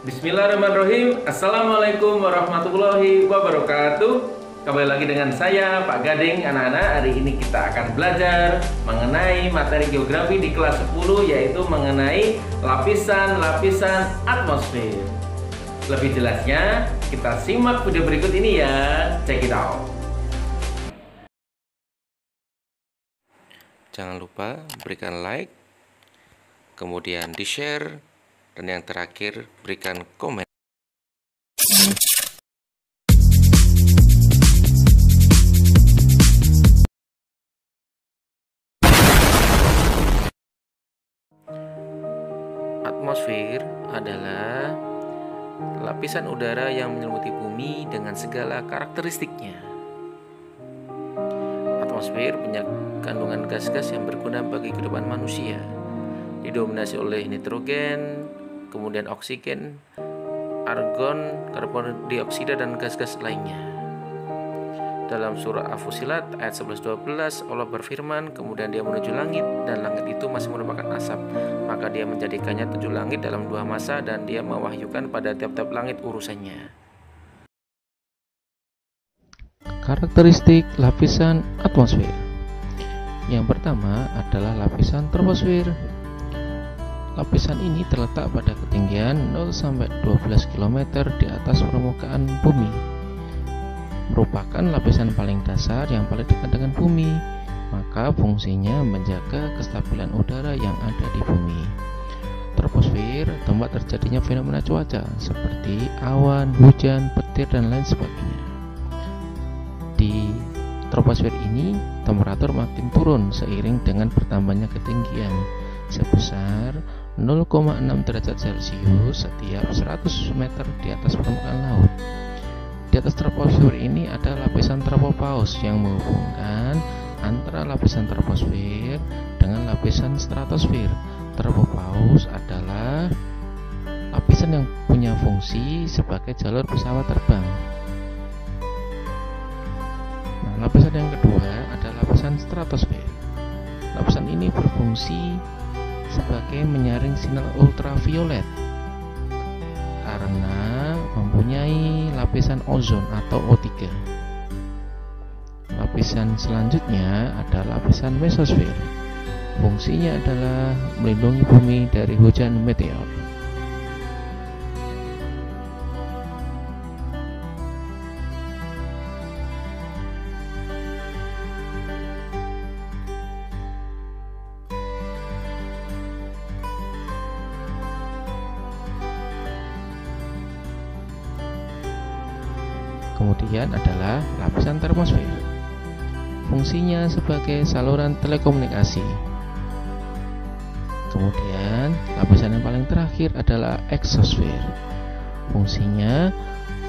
Bismillahirrahmanirrahim. Assalamualaikum warahmatullahi wabarakatuh. Kembali lagi dengan saya Pak Gading. Anak-anak, hari ini kita akan belajar mengenai materi geografi di kelas 10, yaitu mengenai lapisan-lapisan atmosfer. Lebih jelasnya kita simak video berikut ini ya. Check it out. Jangan lupa berikan like, kemudian di-share, dan yang terakhir berikan komen. Atmosfer adalah lapisan udara yang menyelimuti bumi dengan segala karakteristiknya. Atmosfer punya kandungan gas-gas yang berguna bagi kehidupan manusia, didominasi oleh nitrogen, kemudian oksigen, argon, karbon dioksida, dan gas-gas lainnya. Dalam surah Al-Fussilat ayat 11-12, Allah berfirman, kemudian dia menuju langit, dan langit itu masih merupakan asap. Maka dia menjadikannya 7 langit dalam 2 masa, dan dia mewahyukan pada tiap-tiap langit urusannya. Karakteristik lapisan atmosfer. Yang pertama adalah lapisan troposfer. Lapisan ini terletak pada ketinggian 0-12 km di atas permukaan bumi. Merupakan lapisan paling dasar yang paling dekat dengan bumi, maka fungsinya menjaga kestabilan udara yang ada di bumi. Troposfer tempat terjadinya fenomena cuaca seperti awan, hujan, petir, dan lain sebagainya. Di troposfer ini temperatur makin turun seiring dengan bertambahnya ketinggian sebesar 0,6 derajat Celcius setiap 100 meter di atas permukaan laut. Di atas troposfer ini ada lapisan tropopause yang menghubungkan antara lapisan troposfer dengan lapisan stratosfer. Tropopause adalah lapisan yang punya fungsi sebagai jalur pesawat terbang. Nah, lapisan yang kedua adalah lapisan stratosfer. Lapisan ini berfungsi sebagai menyaring sinar ultraviolet karena mempunyai lapisan ozon atau O3. Lapisan selanjutnya adalah lapisan mesosfer. Fungsinya adalah melindungi bumi dari hujan meteor. Kemudian adalah lapisan termosfer. Fungsinya sebagai saluran telekomunikasi. Kemudian lapisan yang paling terakhir adalah eksosfer. Fungsinya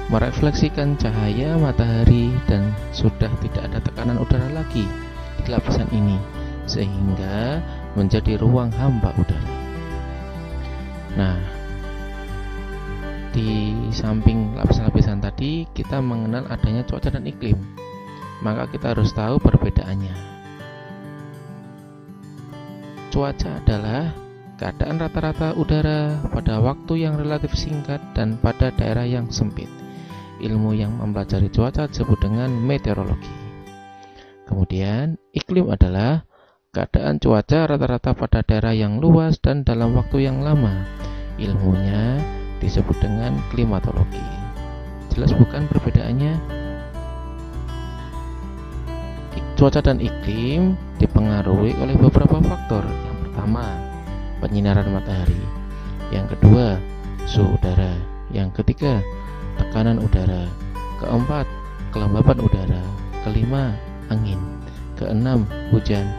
merefleksikan cahaya matahari dan sudah tidak ada tekanan udara lagi di lapisan ini, sehingga menjadi ruang hampa udara. Nah, di samping lapisan-lapisan tadi, kita mengenal adanya cuaca dan iklim. Maka kita harus tahu perbedaannya. Cuaca adalah keadaan rata-rata udara pada waktu yang relatif singkat dan pada daerah yang sempit. Ilmu yang mempelajari cuaca disebut dengan meteorologi. Kemudian, iklim adalah keadaan cuaca rata-rata pada daerah yang luas dan dalam waktu yang lama. Ilmunya disebut dengan klimatologi. Jelas bukan perbedaannya? Cuaca dan iklim dipengaruhi oleh beberapa faktor. Yang pertama, penyinaran matahari. Yang kedua, suhu udara. Yang ketiga, tekanan udara. Keempat, kelembapan udara. Kelima, angin. Keenam, hujan.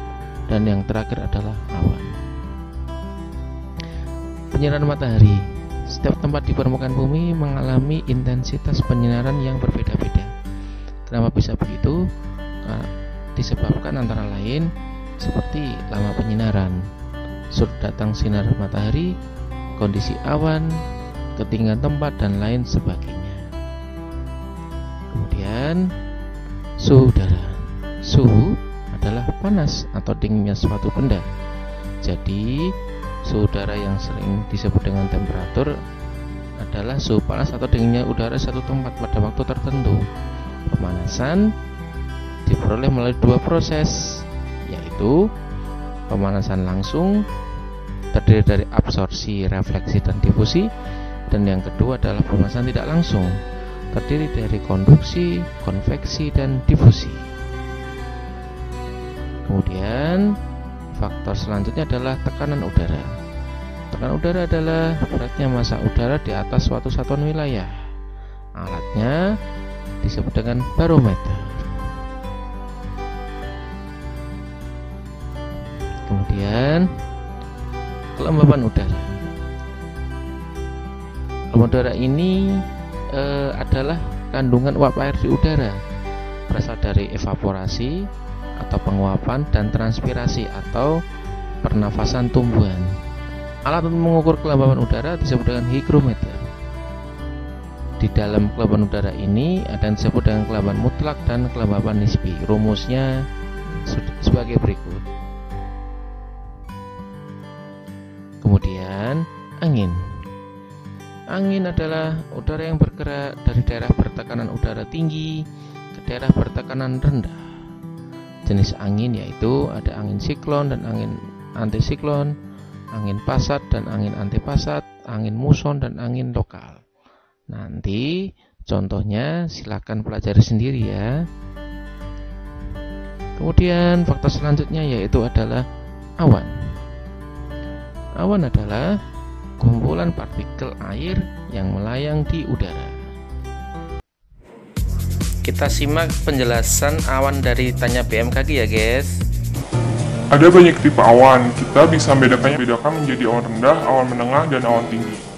Dan yang terakhir adalah awan. Penyinaran matahari. Setiap tempat di permukaan bumi mengalami intensitas penyinaran yang berbeda-beda. Kenapa bisa begitu? Disebabkan antara lain seperti lama penyinaran, sudut datang sinar matahari, kondisi awan, ketinggian tempat, dan lain sebagainya. Kemudian suhu udara. Suhu adalah panas atau dinginnya suatu benda. Jadi suhu udara yang sering disebut dengan temperatur adalah suhu panas atau dinginnya udara suatu tempat pada waktu tertentu. Pemanasan diperoleh melalui dua proses, yaitu pemanasan langsung terdiri dari absorpsi, refleksi, dan difusi, dan yang kedua adalah pemanasan tidak langsung terdiri dari konduksi, konveksi, dan difusi. Kemudian faktor selanjutnya adalah tekanan udara. Tekanan udara adalah beratnya massa udara di atas suatu satuan wilayah. Alatnya disebut dengan barometer. Kemudian kelembapan udara. Kelembapan udara ini adalah kandungan uap air di udara, berasal dari evaporasi atau penguapan dan transpirasi atau pernafasan tumbuhan. Alat untuk mengukur kelembapan udara disebut dengan hygrometer. Di dalam kelembapan udara ini ada yang disebut dengan kelembapan mutlak dan kelembapan nisbi. Rumusnya sebagai berikut. Kemudian angin. Angin adalah udara yang bergerak dari daerah bertekanan udara tinggi ke daerah bertekanan rendah. Jenis angin yaitu ada angin siklon dan angin antisiklon, angin pasat dan angin antipasat, angin muson dan angin lokal. Nanti contohnya silakan pelajari sendiri ya. Kemudian faktor selanjutnya yaitu adalah awan. Awan adalah kumpulan partikel air yang melayang di udara. Kita simak penjelasan awan dari Tanya BMKG ya guys. Ada banyak tipe awan, kita bisa membedakan menjadi awan rendah, awan menengah, dan awan tinggi.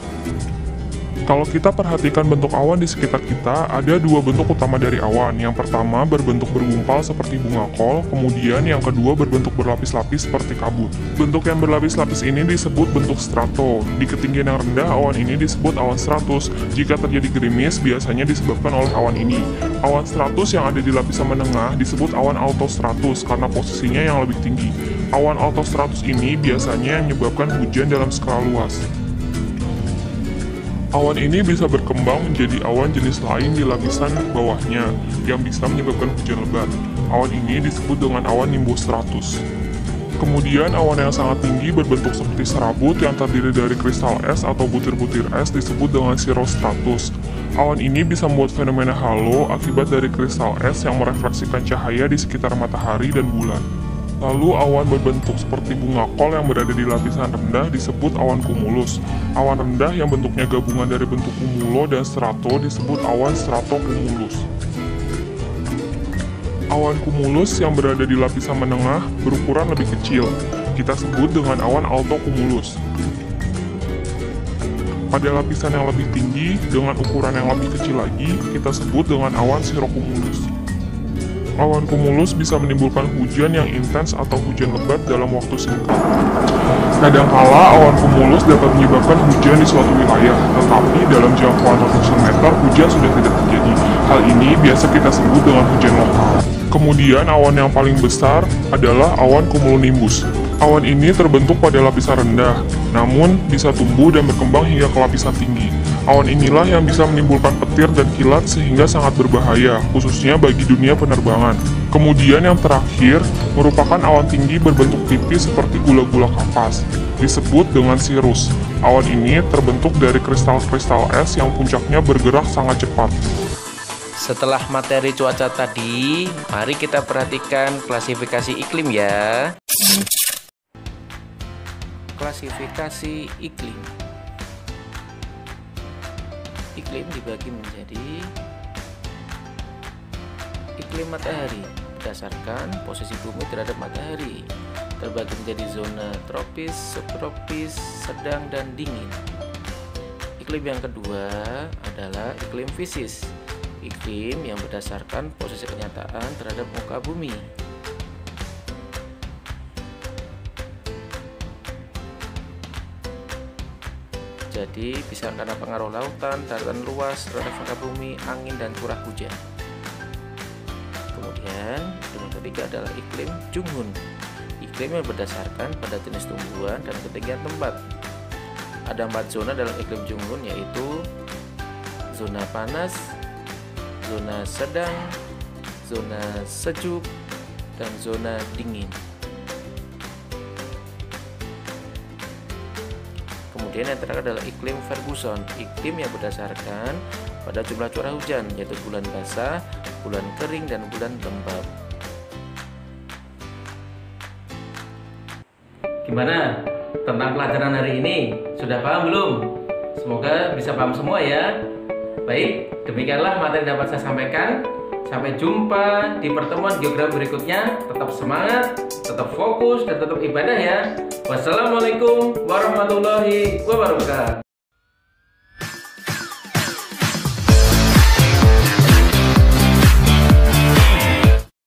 Kalau kita perhatikan bentuk awan di sekitar kita, ada dua bentuk utama dari awan. Yang pertama berbentuk bergumpal seperti bunga kol, kemudian yang kedua berbentuk berlapis-lapis seperti kabut. Bentuk yang berlapis-lapis ini disebut bentuk strato. Di ketinggian yang rendah, awan ini disebut awan stratus. Jika terjadi gerimis, biasanya disebabkan oleh awan ini. Awan stratus yang ada di lapisan menengah disebut awan altostratus karena posisinya yang lebih tinggi. Awan altostratus ini biasanya menyebabkan hujan dalam skala luas. Awan ini bisa berkembang menjadi awan jenis lain di lapisan bawahnya yang bisa menyebabkan hujan lebat. Awan ini disebut dengan awan nimbostratus. Kemudian awan yang sangat tinggi berbentuk seperti serabut yang terdiri dari kristal es atau butir-butir es disebut dengan cirrostratus. Awan ini bisa membuat fenomena halo akibat dari kristal es yang merefleksikan cahaya di sekitar matahari dan bulan. Lalu awan berbentuk seperti bunga kol yang berada di lapisan rendah disebut awan cumulus. Awan rendah yang bentuknya gabungan dari bentuk cumulo dan strato disebut awan stratocumulus. Awan cumulus yang berada di lapisan menengah berukuran lebih kecil. Kita sebut dengan awan altocumulus. Pada lapisan yang lebih tinggi dengan ukuran yang lebih kecil lagi, kita sebut dengan awan cirrocumulus. Awan cumulus bisa menimbulkan hujan yang intens atau hujan lebat dalam waktu singkat. Kadangkala awan cumulus dapat menyebabkan hujan di suatu wilayah, tetapi dalam jangkauan ratusan meter hujan sudah tidak terjadi. Hal ini biasa kita sebut dengan hujan lokal. Kemudian awan yang paling besar adalah awan cumulonimbus. Awan ini terbentuk pada lapisan rendah, namun bisa tumbuh dan berkembang hingga ke lapisan tinggi. Awan inilah yang bisa menimbulkan petir dan kilat sehingga sangat berbahaya, khususnya bagi dunia penerbangan. Kemudian yang terakhir merupakan awan tinggi berbentuk tipis seperti gula-gula kapas, disebut dengan cirrus. Awan ini terbentuk dari kristal-kristal es yang puncaknya bergerak sangat cepat. Setelah materi cuaca tadi, mari kita perhatikan klasifikasi iklim ya. Klasifikasi iklim. Iklim dibagi menjadi iklim matahari berdasarkan posisi bumi terhadap matahari, terbagi menjadi zona tropis, subtropis, sedang, dan dingin. Iklim yang kedua adalah iklim fisis, iklim yang berdasarkan posisi kenyataan terhadap muka bumi. Jadi bisa karena pengaruh lautan, daratan luas terhadap muka bumi, angin, dan curah hujan. Kemudian yang ketiga adalah iklim Junghun, iklim yang berdasarkan pada jenis tumbuhan dan ketinggian tempat. Ada 4 zona dalam iklim Junghun, yaitu zona panas, zona sedang, zona sejuk, dan zona dingin. Kemudian yang terakhir adalah iklim Ferguson, iklim yang berdasarkan pada jumlah curah hujan, yaitu bulan basah, bulan kering, dan bulan lembab. Gimana tentang pelajaran hari ini? Sudah paham belum? Semoga bisa paham semua ya. Baik, demikianlah materi yang dapat saya sampaikan. Sampai jumpa di pertemuan geografi berikutnya. Tetap semangat, tetap fokus, dan tetap ibadah ya. Wassalamualaikum warahmatullahi wabarakatuh.